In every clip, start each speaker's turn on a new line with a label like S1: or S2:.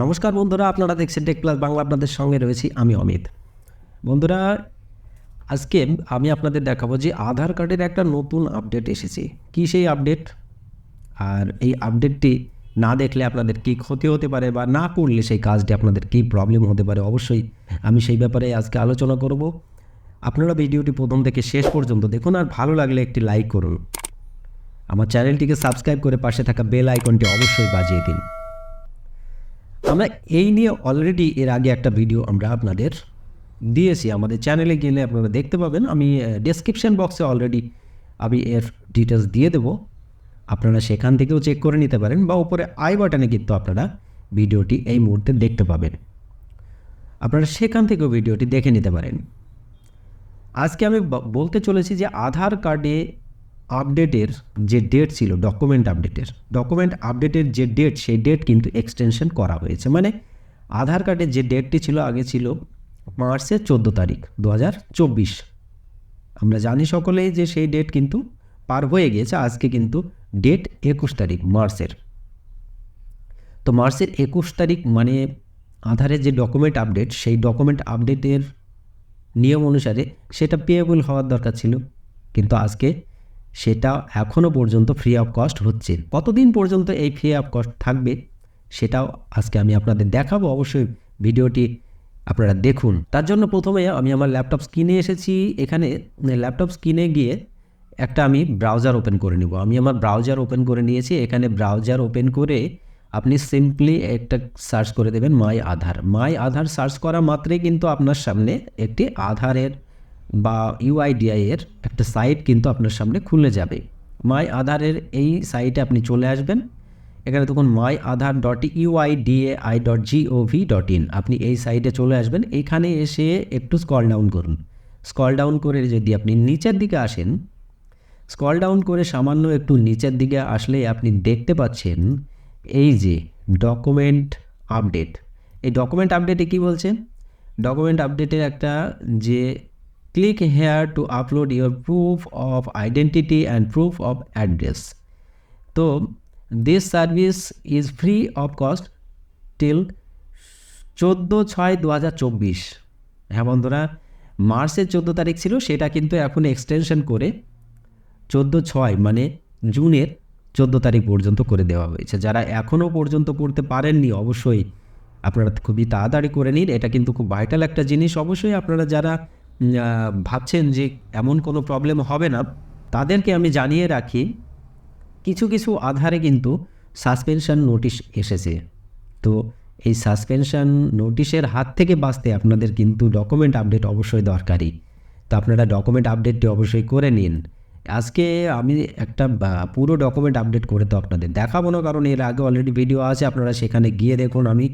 S1: নমস্কার বন্ধুরা, আপনারা দেখছেন টেক প্লাস বাংলা। আপনাদের সঙ্গে রয়েছি আমি অমিত। বন্ধুরা, আজকে আমি আপনাদের দেখাবো যে আধার কার্ডের একটা নতুন আপডেট এসেছে। কি সেই আপডেট, আর এই আপডেটটি না দেখলে আপনাদের কি ক্ষতি হতে পারে বা না করলে সেই কাজটি আপনাদের কি প্রবলেম হতে পারে, অবশ্যই আমি সেই ব্যাপারে আজকে আলোচনা করব। আপনারা ভিডিওটি প্রথম থেকে শেষ পর্যন্ত দেখুন, আর ভালো লাগলে একটি লাইক করুন। আমার চ্যানেলটিকে সাবস্ক্রাইব করে পাশে থাকা বেল আইকনটি অবশ্যই বাজিয়ে দিন। আমরা এই নিয়ে অলরেডি এর আগে একটা ভিডিও আমরা আপনাদের দিয়েছি, আমাদের চ্যানেলে গেলে আপনারা দেখতে পাবেন। আমি ডেসক্রিপশন বক্সে অলরেডি আমি এর ডিটেলস দিয়ে দেবো, আপনারা সেখান থেকেও চেক করে নিতে পারেন, বা উপরে আই বাটনে কিন্তু আপনারা ভিডিওটি এই মুহূর্তে দেখতে পাবেন, আপনারা সেখান থেকেও ভিডিওটি দেখে নিতে পারেন। আজকে আমি বলতে চলেছি যে আধার কার্ডে আপডেটের যে ডেট ছিল, ডকুমেন্ট আপডেটের যে ডেট, সেই ডেট কিন্তু এক্সটেনশন করা হয়েছে। মানে আধার কার্ডের যে ডেটটি ছিল, আগে ছিল মার্চের 14 তারিখ 2024। আমরা জানি সকলেই যে সেই ডেট কিন্তু পার হয়ে গিয়েছে। আজকে কিন্তু ডেট 21 তারিখ মার্চের। তো মার্চের 21 তারিখ মানে আধারের যে ডকুমেন্ট আপডেট, সেই ডকুমেন্ট আপডেটের নিয়ম অনুসারে সেটা পেয়েবল হওয়ার দরকার ছিল, কিন্তু আজকে সেটা এখনও পর্যন্ত ফ্রি অফ কস্ট হচ্ছে। কতদিন পর্যন্ত এই ফ্রি অফ কস্ট থাকবে সেটাও আজকে আমি আপনাদের দেখাবো। অবশ্যই ভিডিওটি আপনারা দেখুন। তার জন্য প্রথমে আমি আমার ল্যাপটপ স্ক্রিনে এসেছি। এখানে ল্যাপটপ স্ক্রিনে গিয়ে একটা আমি ব্রাউজার ওপেন করে নেব। আমি আমার ব্রাউজার ওপেন করে নিয়েছি। এখানে ব্রাউজার ওপেন করে আপনি সিম্পলি একটা সার্চ করে দেবেন মাই আধার সার্চ করা মাত্রই কিন্তু আপনার সামনে একটি আধারের বা ইউআইডিআই এর একটা সাইট কিন্তু আপনার সামনে খুলে যাবে। মাই আধারের এই সাইটে আপনি চলে আসবেন। এখানে দেখুন myAadhar.uidai.gov.in, আপনি এই সাইটে চলে আসবেন। এখানে এসে একটু স্ক্রল ডাউন করুন। স্ক্রল ডাউন করে যদি আপনি নিচের দিকে আসেন, স্ক্রল ডাউন করে সামান্য একটু নিচের দিকে আসলে আপনি দেখতে পাচ্ছেন এই যে ডকুমেন্ট আপডেট। এই ডকুমেন্ট আপডেটে কী বলছে, ডকুমেন্ট আপডেটের একটা যে click here to upload your proof of identity and proof of address. তো this service is free of cost till 14/6/2024। হ্যাঁ বন্ধুরা, মার্চের 14 তারিখ ছিল, সেটা কিন্তু এখন এক্সটেনশন করে 14/6 মানে জুনের 14 তারিখ পর্যন্ত করে দেওয়া হয়েছে। যারা এখনও পর্যন্ত করতে পারেননি, অবশ্যই আপনারা খুবই তাড়াতাড়ি করে নিন। এটা কিন্তু খুব ভাইটাল একটা জিনিস। অবশ্যই আপনারা যারা ভাবছেন যে এমন কোনো প্রবলেম হবে না, তাদেরকে আমি জানিয়ে রাখি, কিছু কিছু আধারে কিন্তু সাসপেনশন নোটিশ এসেছে। তো এই সাসপেনশন নোটিশের হাত থেকে বাঁচতে আপনাদের কিন্তু ডকুমেন্ট আপডেট অবশ্যই দরকারি। তো আপনারা ডকুমেন্ট আপডেটটি অবশ্যই করে নিন। আজকে আমি একটা পুরো ডকুমেন্ট আপডেট করে তো আপনাদের দেখাবো না, কারণ এর আগে অলরেডি ভিডিও আছে, আপনারা সেখানে গিয়ে দেখুন। আমি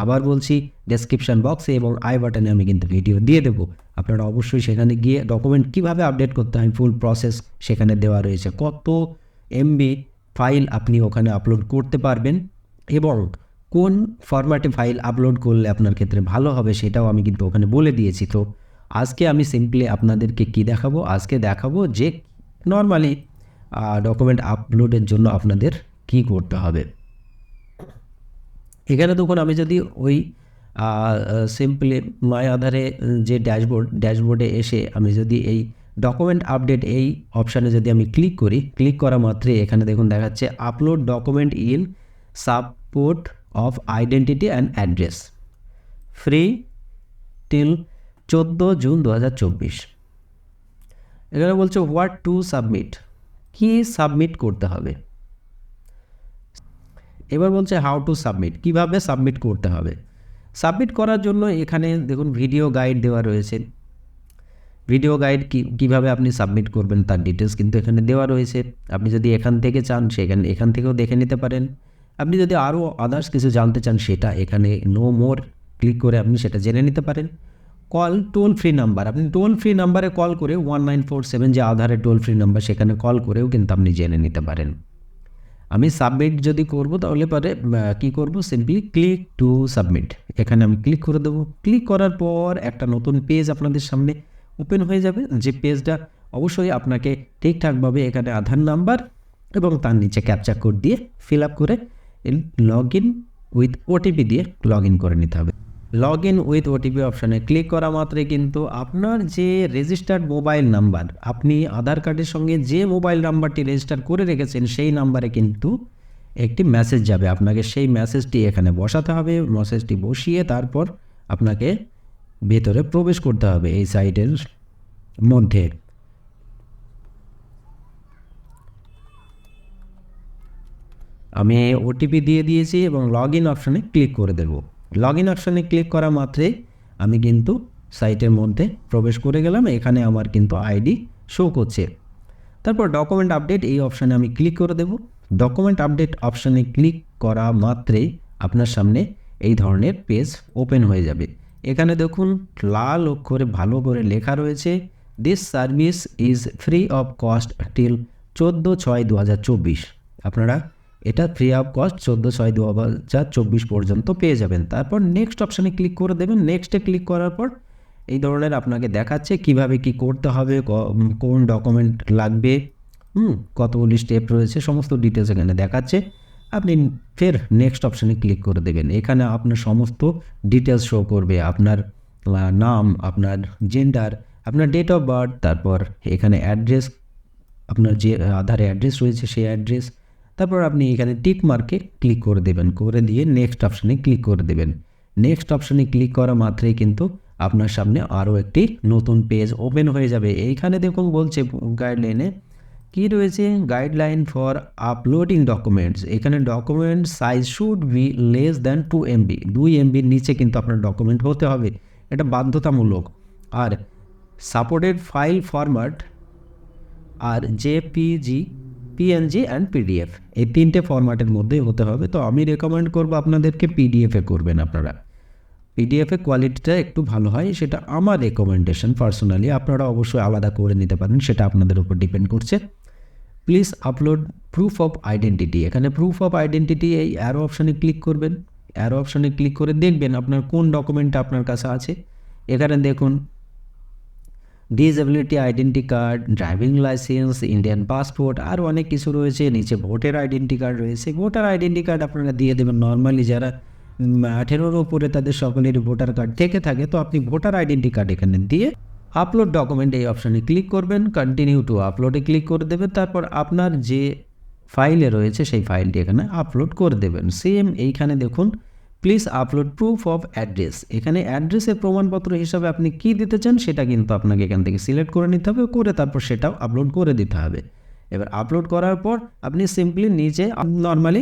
S1: আবার বলছি, ডেসক্রিপশন বক্সে এবং আই বাটনে আমি কিন্তু ভিডিও দিয়ে দেবো। আপনারা অবশ্যই সেখানে গিয়ে ডকুমেন্ট কীভাবে আপডেট করতে হয় ফুল প্রসেস সেখানে দেওয়া রয়েছে। কত এমবি ফাইল আপনি ওখানে আপলোড করতে পারবেন এবং কোন ফরম্যাটে ফাইল আপলোড করলে আপনার ক্ষেত্রে ভালো হবে সেটাও আমি কিন্তু ওখানে বলে দিয়েছি। তো আজকে আমি সিম্পলি আপনাদেরকে কি দেখাবো, আজকে দেখাবো যে নর্মালি ডকুমেন্ট আপলোডের জন্য আপনাদের কি করতে হবে। এখানে দেখুন, আমি যদি ওই সিম্পলি মাই আধারে যে ড্যাশবোর্ডে এসে আমি যদি এই ডকুমেন্ট আপডেট এই অপশানে যদি আমি ক্লিক করি, ক্লিক করা মাত্রই এখানে দেখুন দেখাচ্ছে upload document in support of identity and address, free till 14 June 2024। এখানে বলছে হোয়াট টু সাবমিট, কি সাবমিট করতে হবে। এবার বলছে হাউ টু সাবমিট, কিভাবে সাবমিট করতে হবে। সাবমিট করার জন্য এখানে দেখুন ভিডিও গাইড দেওয়া রয়েছে। ভিডিও গাইড কীভাবে আপনি সাবমিট করবেন তার ডিটেলস কিন্তু এখানে দেওয়া রয়েছে। আপনি যদি এখান থেকে চান এখান থেকেও দেখে নিতে পারেন। আপনি যদি আরও আদার্স কিছু জানতে চান সেটা এখানে নো মোর ক্লিক করে আপনি সেটা জেনে নিতে পারেন। কল টোল ফ্রি নাম্বার, আপনি টোল ফ্রি নাম্বারে কল করে 1947 যে আধারের টোল ফ্রি নাম্বার, সেখানে কল করেও কিন্তু আপনি জেনে নিতে পারেন। আমি সাবমিট যদি করব তাহলে পরে কী করব, সিম্পলি ক্লিক টু সাবমিট, এখানে আমি ক্লিক করে দেবো। ক্লিক করার পর একটা নতুন পেজ আপনাদের সামনে ওপেন হয়ে যাবে। যে পেজটা অবশ্যই আপনাকে ঠিকঠাকভাবে এখানে আধার নাম্বার এবং তার নিচে ক্যাপচা কোড দিয়ে ফিল আপ করে লগ ইন উইথ ওটিপি দিয়ে লগ ইন করে নিতে হবে। লগ ইন উইথ ওটিপি অপশানে ক্লিক করা মাত্রই কিন্তু আপনার যে রেজিস্টার্ড মোবাইল নাম্বার, আপনি আধার কার্ডের সঙ্গে যে মোবাইল নাম্বারটি রেজিস্টার করে রেখেছেন সেই নাম্বারে কিন্তু একটি মেসেজ যাবে। আপনাকে সেই মেসেজটি এখানে বসাতে হবে। মেসেজটি বসিয়ে তারপর আপনাকে ভেতরে প্রবেশ করতে হবে এই সাইটের মধ্যে। আমি ওটিপি দিয়ে দিয়েছি এবং লগ ইন অপশানে ক্লিক করে দেব। লগ ইন অপশানে ক্লিক করা মাত্রই আমি কিন্তু সাইটের মধ্যে প্রবেশ করে গেলাম। এখানে আমার কিন্তু আইডি শো করছে। তারপর ডকুমেন্ট আপডেট এই অপশানে আমি ক্লিক করে দেব। ডকুমেন্ট আপডেট অপশানে ক্লিক করা মাত্রই আপনার সামনে এই ধরনের পেজ ওপেন হয়ে যাবে। এখানে দেখুন লাল অক্ষরে ভালো করে লেখা রয়েছে, this service is free of cost till 14/6/2024। আপনারা এটা ফ্রি অফ কস্ট 14/6/2024 পর্যন্ত পেয়ে যাবেন। তারপর নেক্সট অপশানে ক্লিক করে দেবেন। নেক্সটে ক্লিক করার পর এই ধরনের আপনাকে দেখাচ্ছে কিভাবে কি করতে হবে, কোন ডকুমেন্ট লাগবে, কতগুলি স্টেপ রয়েছে, সমস্ত ডিটেলস এখানে দেখাচ্ছে। আপনি ফের নেক্সট অপশানে ক্লিক করে দেবেন। এখানে আপনার সমস্ত ডিটেলস শো করবে, আপনার নাম, আপনার জেন্ডার, আপনার ডেট অফ বার্থ, তারপর এখানে অ্যাড্রেস, আপনার যে আধারে অ্যাড্রেস রয়েছে সেই অ্যাড্রেস। তারপর আপনি এখানে টিক মার্কে ক্লিক করে দেবেন, করে দিয়ে নেক্সট অপশানে ক্লিক করে দেবেন। নেক্সট অপশানে ক্লিক করা মাত্রই কিন্তু আপনার সামনে আরও একটি নতুন পেজ ওপেন হয়ে যাবে। এইখানে দেখুন বলছে গাইডলাইনে কি রয়েছে, গাইডলাইন ফর আপলোডিং ডকুমেন্টস। এখানে document size should be less than 2 MB। 2 MBর নিচে কিন্তু আপনার ডকুমেন্ট হতে হবে, এটা বাধ্যতামূলক। আর সাপোর্টেড ফাইল ফরম্যাট আর JPG, PNG অ্যান্ড PDF, এই 3টে ফরম্যাটের মধ্যেই হতে হবে। তো আমি রেকমেন্ড করবো আপনাদেরকে PDF-এ করবেন। আপনারা PDF-এ কোয়ালিটিটা একটু ভালো হয়, সেটা আমার রেকমেন্ডেশন পার্সোনালি। আপনারা অবশ্যই আলাদা করে নিতে পারেন, সেটা আপনাদের উপর ডিপেন্ড করছে। Please upload proof of identity. এখানে প্রুফ অফ আইডেন্টিটি এই অ্যারো অপশানে ক্লিক করবেন। অ্যারো অপশানে ক্লিক করে দেখবেন আপনার কোন ডকুমেন্টটা আপনার কাছে আছে। এখানে দেখুন disability identity card, driving licence, Indian passport, আরও অনেক কিছু রয়েছে। নিচে ভোটার আইডেন্টি কার্ড রয়েছে। ভোটার আইডেন্টি কার্ড আপনারা দিয়ে দেবেন। নর্মালি যারা 18-র উপরে তাদের সকলেরই ভোটার কার্ড থেকে থাকে, তো আপনি ভোটার আইডেন্টি কার্ড এখানে দিয়ে আপলোড ডকুমেন্ট এই অপশানে ক্লিক করবেন। কন্টিনিউ টু আপলোডে ক্লিক করে দেবেন। তারপর আপনার যে ফাইলে রয়েছে সেই ফাইলটি এখানে আপলোড করে দেবেন। সেম এইখানে দেখুন please upload proof of address. এখানে অ্যাড্রেসের প্রমাণপত্র হিসাবে আপনি কি দিতে চান সেটা কিন্তু আপনাকে এখান থেকে সিলেক্ট করে নিতে হবে, করে তারপর সেটাও আপলোড করে দিতে হবে। এবার আপলোড করার পর আপনি সিম্পলি নিচে নর্মালি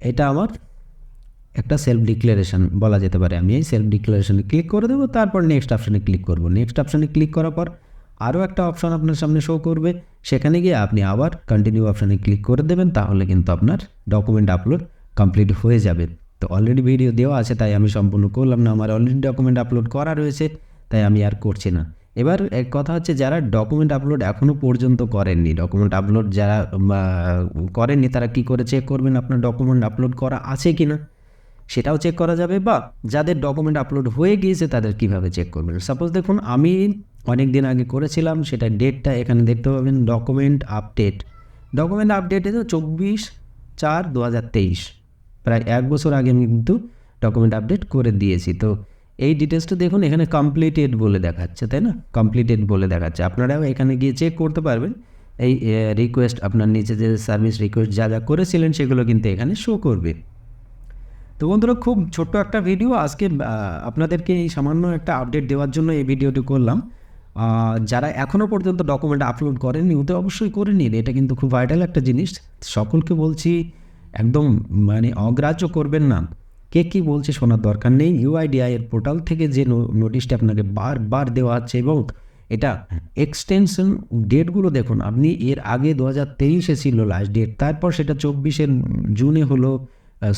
S1: এটা আমার একটা সেলফ ডিক্লারেশন বলা যেতে পারে, আমি এই সেলফ ডিক্লারেশনে ক্লিক করে দেবো। তারপর নেক্সট অপশানে ক্লিক করব। নেক্সট অপশানে ক্লিক করার পর আরও একটা অপশান আপনার সামনে শো করবে, সেখানে গিয়ে আপনি আবার কন্টিনিউ অপশানে ক্লিক করে দেবেন। তাহলে কিন্তু আপনার ডকুমেন্ট আপলোড কমপ্লিট হয়ে যাবে। তো অলরেডি ভিডিও দেওয়া আছে তাই আমি সম্পূর্ণ করলাম না, আমার অলরেডি ডকুমেন্ট আপলোড করা রয়েছে তাই আমি আর করছি না। এবার এক কথা হচ্ছে, যারা ডকুমেন্ট আপলোড এখনও পর্যন্ত করেননি, ডকুমেন্ট আপলোড যারা করেননি তারা কি করে চেক করবেন আপনার ডকুমেন্ট আপলোড করা আছে কি না, সেটাও চেক করা যাবে। বা যাদের ডকুমেন্ট আপলোড হয়ে গিয়েছে তাদের কিভাবে চেক করবেন। সাপোজ দেখুন আমি অনেক দিন আগে করেছিলাম, সেটা ডেটটা এখানে দেখতে পাবেন, ডকুমেন্ট আপডেট। ডকুমেন্ট আপডেটে তো 24/4/2023, প্রায় 1 বছর আগে আমি কিন্তু ডকুমেন্ট আপডেট করে দিয়েছি। তো এই ডিটেলসটা দেখুন এখানে কমপ্লিটেড বলে দেখাচ্ছে, তাই না, কমপ্লিটেড বলে দেখাচ্ছে। আপনারাও এখানে গিয়ে চেক করতে পারবেন। এই রিকোয়েস্ট আপনার নিচে যে সার্ভিস রিকোয়েস্ট যা যা করেছিলেন সেগুলো কিন্তু এখানে শো করবে। তো বন্ধুরা, খুব ছোট্ট একটা ভিডিও আজকে আপনাদেরকে এই সামান্য একটা আপডেট দেওয়ার জন্য এই ভিডিওটি করলাম। যারা এখনও পর্যন্ত ডকুমেন্ট আপলোড করেননি ওতে অবশ্যই করে নিন, এটা কিন্তু খুব ভাইটাল একটা জিনিস। সকলকে বলছি একদম অগ্রাহ্য করবেন না, কে কী বলছে শোনার দরকার নেই। UIDAI এর পোর্টাল থেকে যে নোটিশটা আপনাকে বারবার দেওয়া হচ্ছে, এবং এটা এক্সটেনশন ডেটগুলো দেখুন, আপনি এর আগে 2023-এ ছিল লাস্ট ডেট, তারপর সেটা 24-এর জুনে হলো,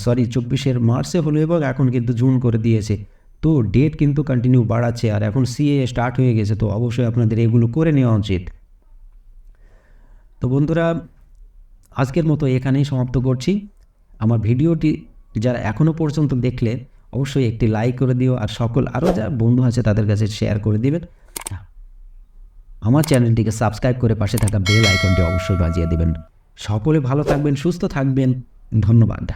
S1: 24-এর মার্চে হলো, এবং এখন কিন্তু জুন করে দিয়েছে। তো ডেট কিন্তু কন্টিনিউ বাড়াচ্ছে, আর এখন CA স্টার্ট হয়ে গেছে। তো অবশ্যই আপনাদের এগুলো করে নেওয়া উচিত। তো বন্ধুরা, আজকের মতো এখানেই সমাপ্ত করছি। আমার ভিডিওটি যারা এখনও পর্যন্ত দেখলে অবশ্যই একটি লাইক করে দিও, আর সকল আরও যারা বন্ধু আছে তাদের কাছে শেয়ার করে দিবেন। আমার চ্যানেলটিকে সাবস্ক্রাইব করে পাশে থাকা বেল আইকনটি অবশ্যই বাজিয়ে দেবেন। সকলে ভালো থাকবেন, সুস্থ থাকবেন। ধন্যবাদ।